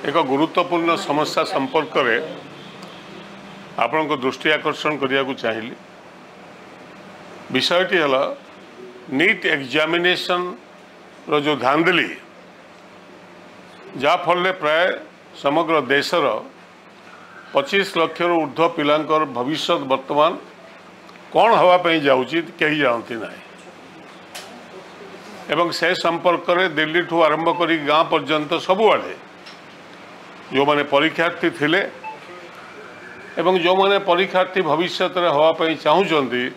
एक गुरुत्वपूर्ण समस्या संपर्क में आपण को दृष्टि आकर्षण करने को चाहिए। विषयटी है नीट एग्जामिनेशन रो जो धांधली जहाँ फल प्राय समग्र देशर 25 लाख ऊर्ध्व पिलांकर भविष्य वर्तमान कौन हवापाई जाऊँगी कहीं जानती ना एवं से संपर्क में दिल्ली ठू आरंभ कर गाँ पर्यंत सबुआड़े जो माने परीक्षार्थी थिले एवं जो माने परीक्षार्थी भविष्य में हवापाई चाहूँगी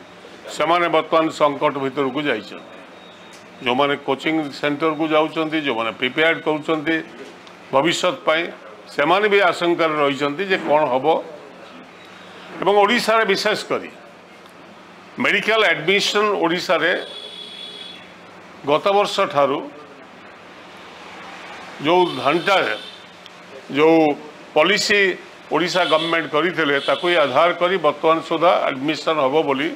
से माने वर्तमान संकट भीतर को जाइए। जो माने कोचिंग सेंटर को जाउछंती जो माने प्रिपेयर करूछंती भविष्य से माने भी आशंका रही जे कौन हम एवं ओडिशा रे विशेष करी मेडिकल एडमिशन ओडिशा रे गत वर्ष ठारू जो घंटा जो पॉलिसी ओडिशा गवर्नमेंट करते ताकू आधार करी वर्तमान सुधा एडमिशन हम बोली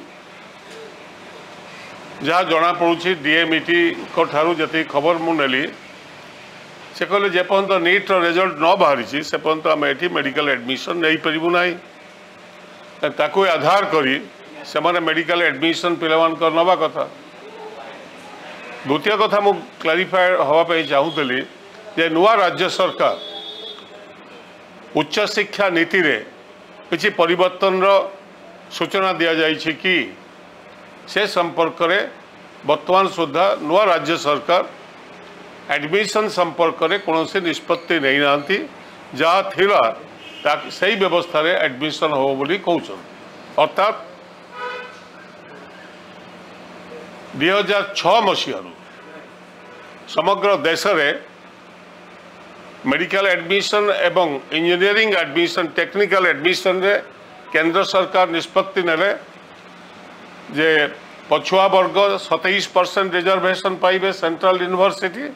जहाँ जना पड़ुछि डीएमईटी को ठारू जति खबर मु नेली से कहले जेपर्यंत नीट रिजल्ट न बाहरी से पर्यंत आम ये मेडिकल एडमिशन नहीं पारू ना ताकू आधार करी से माने मेडिकल एडमिशन पिला नवा कथा। द्वितीय कथा मु क्लारिफाई हवापाई चाहूली जे नुआ राज्य सरकार उच्च शिक्षा नीति रे किसी परिवर्तन सूचना दि जाइए कि से संपर्क में वर्तमान सुधा नुआ राज्य सरकार एडमिशन संपर्क में कौन से निष्पत्ति नहीं नांती जहाँ थिला सही व्यवस्था रे एडमिशन हो बोली कहउछन। अर्थात 2006 मसीह समग्र देश में मेडिकल एडमिशन एवं इंजीनियरिंग एडमिशन टेक्निकल एडमिशन रे केंद्र सरकार निष्पत्ति नेले जे पछुआ वर्ग 27% रिजर्वेशन पाइबे सेंट्रल यूनिवर्सिटी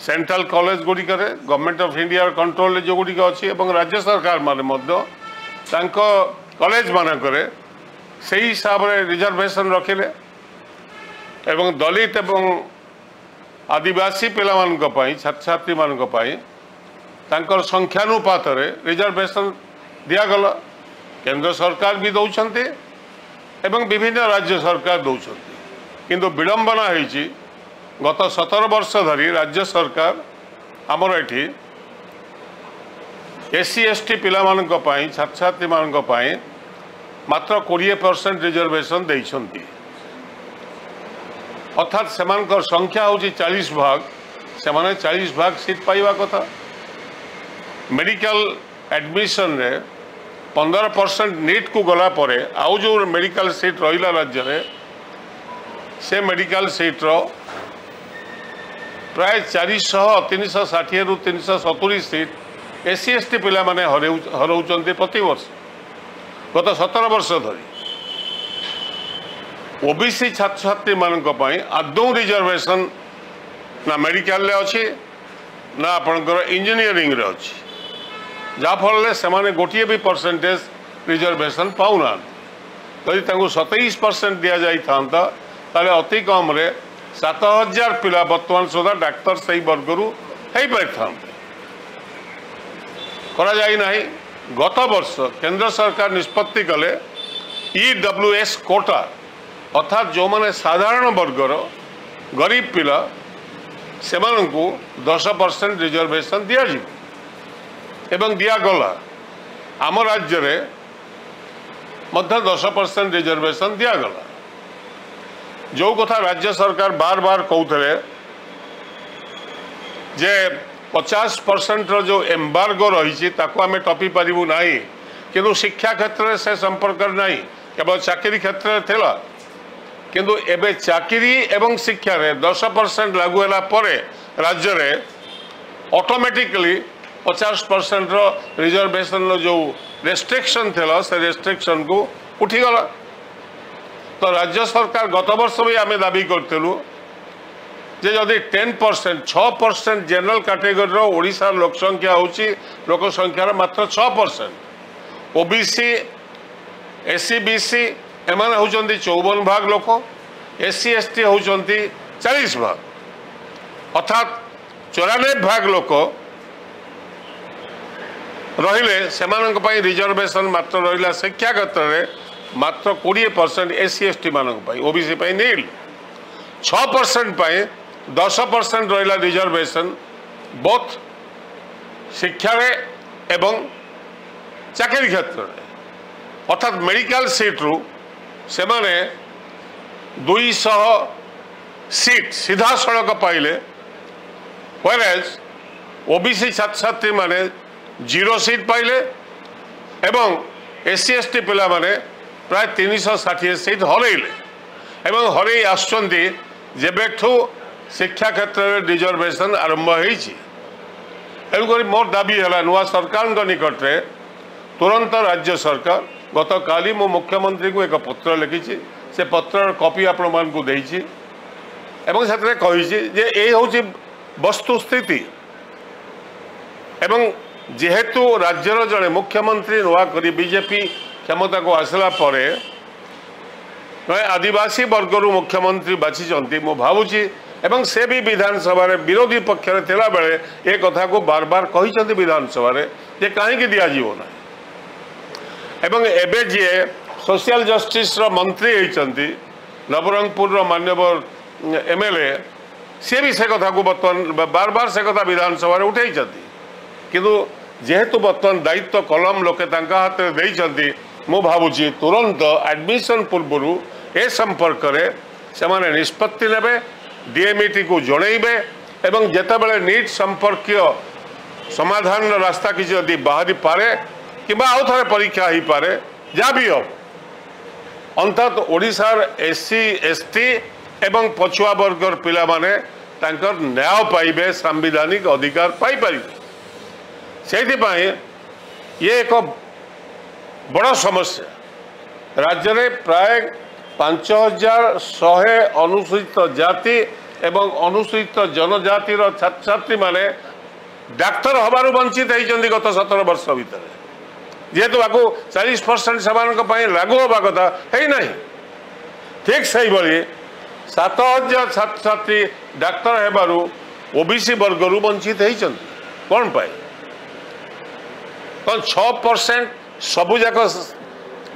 सेंट्रल कॉलेज गुड़िक गवर्नमेंट ऑफ इंडिया कंट्रोल जो गुड़िक अच्छी और राज्य सरकार माने कॉलेज मानक से हिसाब से रिजर्वेशन रखिले एवं दलित एवं आदिवासी पिला छात्र छात्री मानक संख्यानुपात रिजर्वेशन दिगला केंद्र सरकार भी दौरान एवं विभिन्न राज्य सरकार दौरान किंतु विडंबना होती गत 17 वर्ष धरी राज्य सरकार आमर एटी एससी एसटी पिला छात्र छात्री मात्र 20% रिजर्वेशन देइछंती। अर्थात सेमानकर संख्या होची 40 भाग से 40 भाग सीट पाइबा कथा। मेडिकल एडमिशन रे 15% नीट को गला परे आउ जो मेडिकल सीट रहिला राज्य रे से मेडिकल सीट रो प्राय 400 360 रु 370 सीट एससी एसटी पिला माने हरउचंती प्रति वर्ष गत 17 वर्ष धरी। ओबीसी छात्र छात्री मानक पई आदौ रिजर्वेशन ना मेडिकल रे अछि ना आपनकर इंजीनियरिंग रे अछि जहाँ फल से माने गोटे भी परसेंटेज रिजर्वेशन पाऊना यदि 27% दि जाई थांता ताले अति कम रे 7000 पिला वर्तमान सुधा डाक्तर सही वर्गरू हो पारि थांते करा जाई नाही। गत वर्ष केंद्र सरकार निष्पत्ति कले ईडब्ल्यूएस कोटा अर्थात जो माने साधारण वर्गर गरीब पिला से 10% रिजर्वेशन दि एवं दिगला आम राज्य रे मध्य 10% रिजर्वेशन दिगला। जो कथा राज्य सरकार बार बार कहते जे 50% जो एम्बार्गो रही आम टपी पारू ना किंतु शिक्षा क्षेत्र से संपर्क नहीं केवल चाकरी क्षेत्र थिला किंतु एबे चाकरी एवं शिक्षा रे 10% लागू होला परे राज्य रे ऑटोमेटिकली 50% रिजर्वेशन जो रेस्ट्रिक्शन थिला से रेस्ट्रिक्शन को उठीगला। तो राज्य सरकार गत वर्ष भी आम दाबी करूँ जे जदि 10% 6% जनरल कैटेगरी ओडिशा लोक संख्या होची लोक संख्यार मात्र 6% ओबीसी एससी बीसी एमाने होचंती 54 भाग लोक एससी एसटी होचंती 40 भाग अर्थात 94 भाग लोक रहिले सेमानक पई रिजर्वेशन मात्र रहिला शिक्षा क्षेत्र में मात्र 20% एससी एसटी मानक पई ओबीसी पई नील 6% पई 10% रहिला रिजर्वेशन बोथ शिक्षा रे एवं चाकरी क्षेत्र में अर्थात मेडिकल सीट रु से माने 200 सीट सीधा सड़क पाइले व्हेरेज ओबीसी छात्र छात्री माने 0 सीट पाइले एवं एससी एसटी पिला माने प्राय 360 सीट हरइले एवं हरई आसुचंती जेबेठू शिक्षा क्षेत्र में रिजर्वेशन आरंभ होईछि। एणुक मोर दाबी है नुआ सरकार निकट में तुरंत राज्य सरकार गत काली मो मुख्यमंत्री को एक पत्र लिखी से पत्र कॉपी आपण मानकु देइछि एवं से कही जे ए हूँ वस्तुस्थिति एवं जेहेतु राज्यर जड़े मुख्यमंत्री नुआ करी बीजेपी क्षमता को आसला परे आदिवासी वर्गर मुख्यमंत्री बाछी मु भावुची एवं से भी विधानसभा विरोधी पक्ष थिला बेले ए कथा को बार बार कही विधानसभा जे कहीं दिज्व ना एवं एबे जी सोशल जस्टिस मंत्री होती नवरंगपुर मान्यवर एमएलए सी भी से कथा को बर्तमान बार बार से कथा विधानसभा उठे किंतु जेहेतु बर्तमान दायित्व कलम लोके हाथ में देइछंती मु भावुची तुरंत एडमिशन पूर्व ए संपर्क में से निष्पत्ति नेबे डीएमईटी को जनइबे एवं जेतेबेले नीट संपर्कीय समाधान रास्ता किसी यदि बाहरी पारे किंबा आउ थे परीक्षा हो पारे जहाँ भी हो अंतत ओडिशार एससी एसटी एवं पछुआ वर्गर पिला माने तांकर न्याय पाइबे संवैधानिक अधिकार पाई परिबे से ये एक बड़ समस्या राज्य में प्राय 5100 अनुसूचित जाति एवं अनुसूचित जनजातिर छात्र छात्री माने डाक्तर हबार वंचित होती गत 17 वर्ष भितर जेहेतु आपको 40% से लागू हवा कथा है नहीं ठीक से भाई 7000 छात्र छात्री डाक्तर हेबारू ओबीसी वर्गर वंचित होती कौन पाए कौन 6% सबुजाक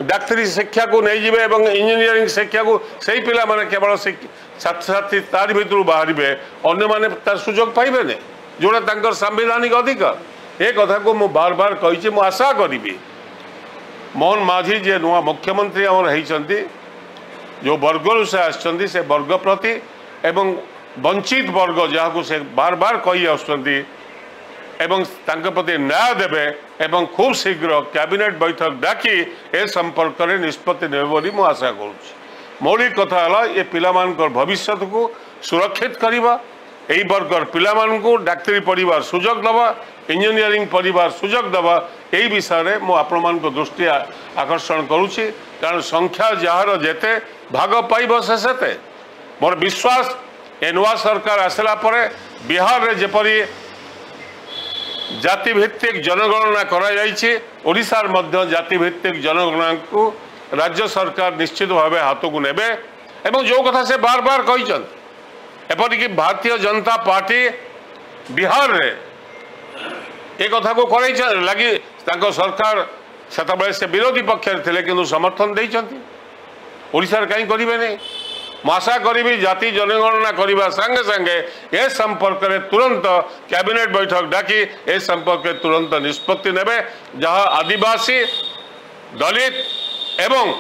डाक्तरी शिक्षा को नहीं जीवे एवं इंजीनियरिंग शिक्षा को सही पिला माने केवल छात्र छात्री तार भीतर बाहर अन्य माने तार सुजोग पाइबे ने जोड़ा तांकर संवैधानिक अधिकार ए कथा को मु बार बार कही मु आशा करी मोहन माझी जे नुआ मुख्यमंत्री आमर होती जो वर्गर से आसछंती से वर्ग प्रति एवं वंचित वर्ग जहाँ को से बार बार कही आसुचंती एवं तांके प्रति न्याय देवे एवं खूब शीघ्र कैबिनेट बैठक डाकी ए संपर्क में निष्पत्ति नेबे बोली मु आशा करुछि। मौलिक कथा है ये पिलामानकर भविष्य को सुरक्षित करवा यही वर्गर पिलामानकु डाक्तरी पढ़ार सुजोग दवा इंजीनियरिंग पढ़ार सुजोग दवा यही विषय में मु आपण मान दृष्टि आकर्षण करुछि कारण संख्या जार जेते भाग पाइब से मोर विश्वास ए नुआ सरकार आसला परे बिहार रे जेपरी जातिभित्तिक जनगणना करा जाइछि ओडिशार मध्य जातिभित्तिक जनगणना को राज्य सरकार निश्चित भाव हाथ को नेबे एवं जो कथा से बार बार कही एपरिक भारतीय जनता पार्टी बिहार रे एक कथा को करे लगी सरकार से विरोधी पक्ष थे कि समर्थन देइछंती ओडिशार कहीं करेंगे नहीं आशा करी जाति जनगणना करने संगे संगे ए संपर्क में तुरंत कैबिनेट बैठक डाकी ए संपर्क में तुरंत निष्पत्ति नेबे जहाँ आदिवासी दलित एवं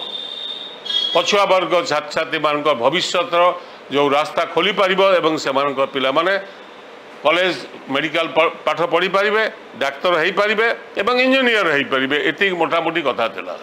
पछुआ वर्ग छात्र छात्री मान भविष्य जो रास्ता खोली पारिबो एवं से पिला माने कॉलेज मेडिकल पाठ पढ़ी पारिबे डाक्तर हो पारिबे एवं इंजीनियर हो पारिबे एति मोटामोटी कथा थिला।